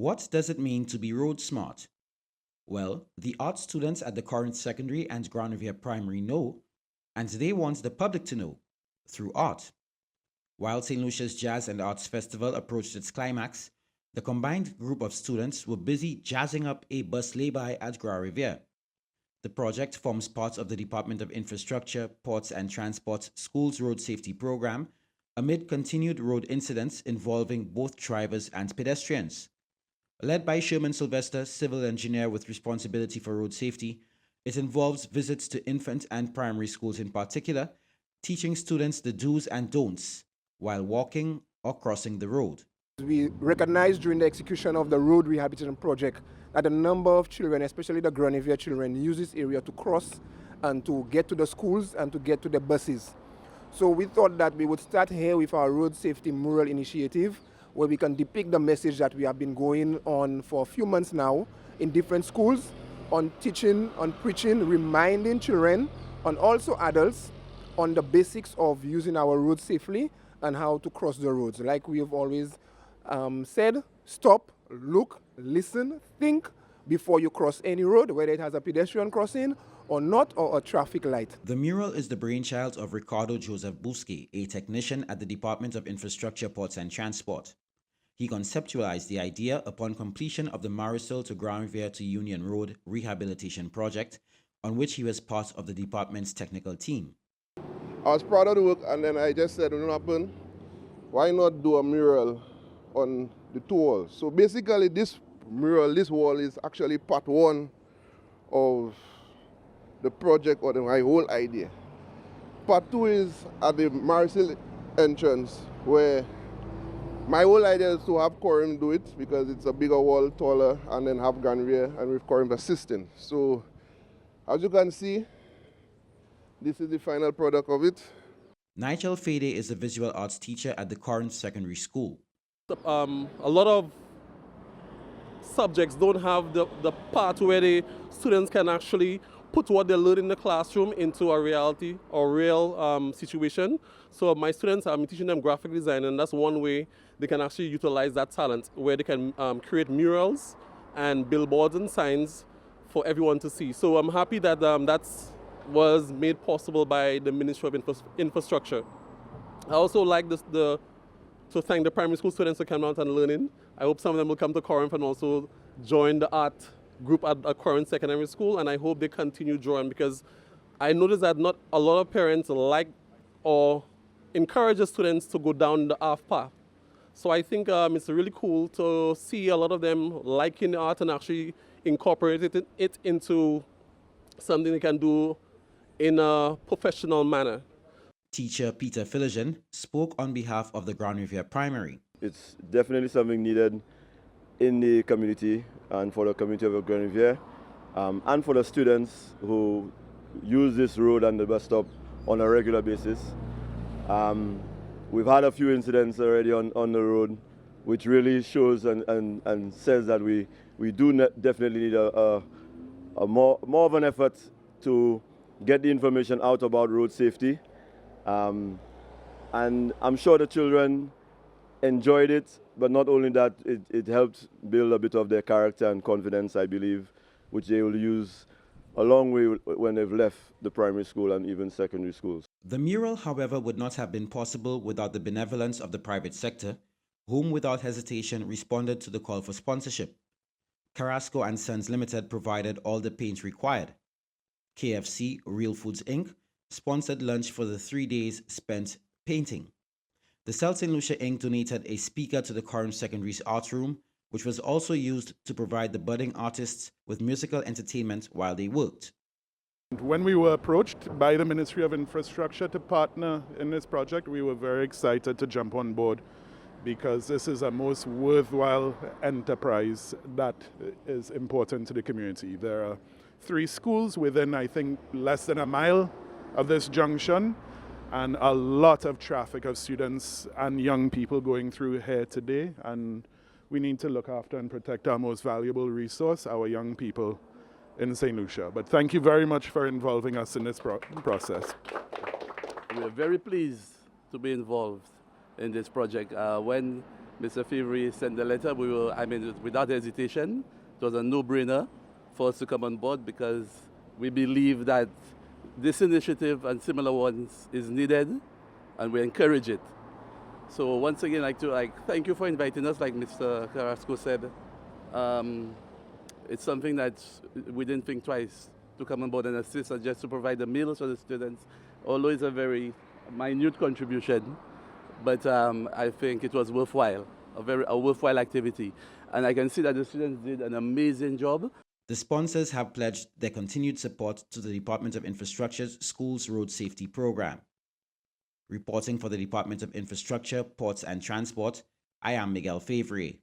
What does it mean to be road smart? Well, the art students at the Corinth Secondary and Grande Primary know, and they want the public to know, through art. While St. Lucia's Jazz and Arts Festival approached its climax, the combined group of students were busy jazzing up a bus lay-by at Riviere. The project forms part of the Department of Infrastructure, Ports and Transport's Schools Road Safety Program amid continued road incidents involving both drivers and pedestrians. Led by Sherman Sylvester, civil engineer with responsibility for road safety, it involves visits to infant and primary schools in particular, teaching students the do's and don'ts while walking or crossing the road. We recognized during the execution of the road rehabilitation project that a number of children, especially the Grande children, use this area to cross and to get to the schools and to get to the buses. So we thought that we would start here with our road safety mural initiative, where we can depict the message that we have been going on for a few months now in different schools, on teaching, on preaching, reminding children and also adults on the basics of using our roads safely and how to cross the roads. Like we have always said, stop, look, listen, think before you cross any road, whether it has a pedestrian crossing or not, or a traffic light. The mural is the brainchild of Ricardo Joseph Busque, a technician at the Department of Infrastructure, Ports and Transport. He conceptualized the idea upon completion of the Marisol to Grande to Union Road rehabilitation project, on which he was part of the department's technical team. I was proud of the work, and then I just said, what happened? Why not do a mural on the two walls? So basically this mural, this wall is actually part one of the project or my whole idea. Part two is at the Marisol entrance, where my whole idea is to have Corinth do it because it's a bigger wall, taller, and then have Grande and with Corinth assisting. So as you can see, this is the final product of it. Nigel Fede is a visual arts teacher at the Corinth Secondary School. A lot of subjects don't have the part where the students can actually put what they learn in the classroom into a reality or real situation. So my students, I'm teaching them graphic design, and that's one way they can actually utilize that talent, where they can create murals and billboards and signs for everyone to see. So I'm happy that that was made possible by the Ministry of Infrastructure. I also like to thank the primary school students for coming out and learning. I hope some of them will come to Corinth and also join the art group at Corinth Secondary School, and I hope they continue drawing, because I noticed that not a lot of parents like or encourage the students to go down the art path. So I think it's really cool to see a lot of them liking the art and actually incorporate it into something they can do in a professional manner. Teacher Peter Philigen spoke on behalf of the Grande Primary. It's definitely something needed in the community and for the community of Grande and for the students who use this road and the bus stop on a regular basis. We've had a few incidents already on the road, which really shows and says that we do definitely need a more of an effort to get the information out about road safety. And I'm sure the children enjoyed it, but not only that, it helped build a bit of their character and confidence, I believe, which they will use a long way when they've left the primary school and even secondary schools. The mural, however, would not have been possible without the benevolence of the private sector, whom without hesitation responded to the call for sponsorship. Carrasco and Sons Limited provided all the paint required. KFC, Real Foods Inc., sponsored lunch for the 3 days spent painting. The South St. Lucia Inc. donated a speaker to the Corinth Secondary's art room, which was also used to provide the budding artists with musical entertainment while they worked. When we were approached by the Ministry of Infrastructure to partner in this project, we were very excited to jump on board, because this is a most worthwhile enterprise that is important to the community. There are 3 schools within, I think, less than a mile of this junction, and a lot of traffic of students and young people going through here today, and we need to look after and protect our most valuable resource, our young people in St. Lucia. But thank you very much for involving us in this process. We are very pleased to be involved in this project. When Mr. Favre sent the letter, without hesitation, it was a no-brainer for us to come on board because we believe that this initiative and similar ones is needed, and we encourage it. So once again, I'd like to thank you for inviting us, like Mr. Carrasco said. It's something that we didn't think twice to come on board and assist and just to provide the meals for the students, although it's a very minute contribution, but I think it was worthwhile, a worthwhile activity. And I can see that the students did an amazing job. The sponsors have pledged their continued support to the Department of Infrastructure's Schools Road Safety Program. Reporting for the Department of Infrastructure, Ports and Transport, I am Miguel Favre.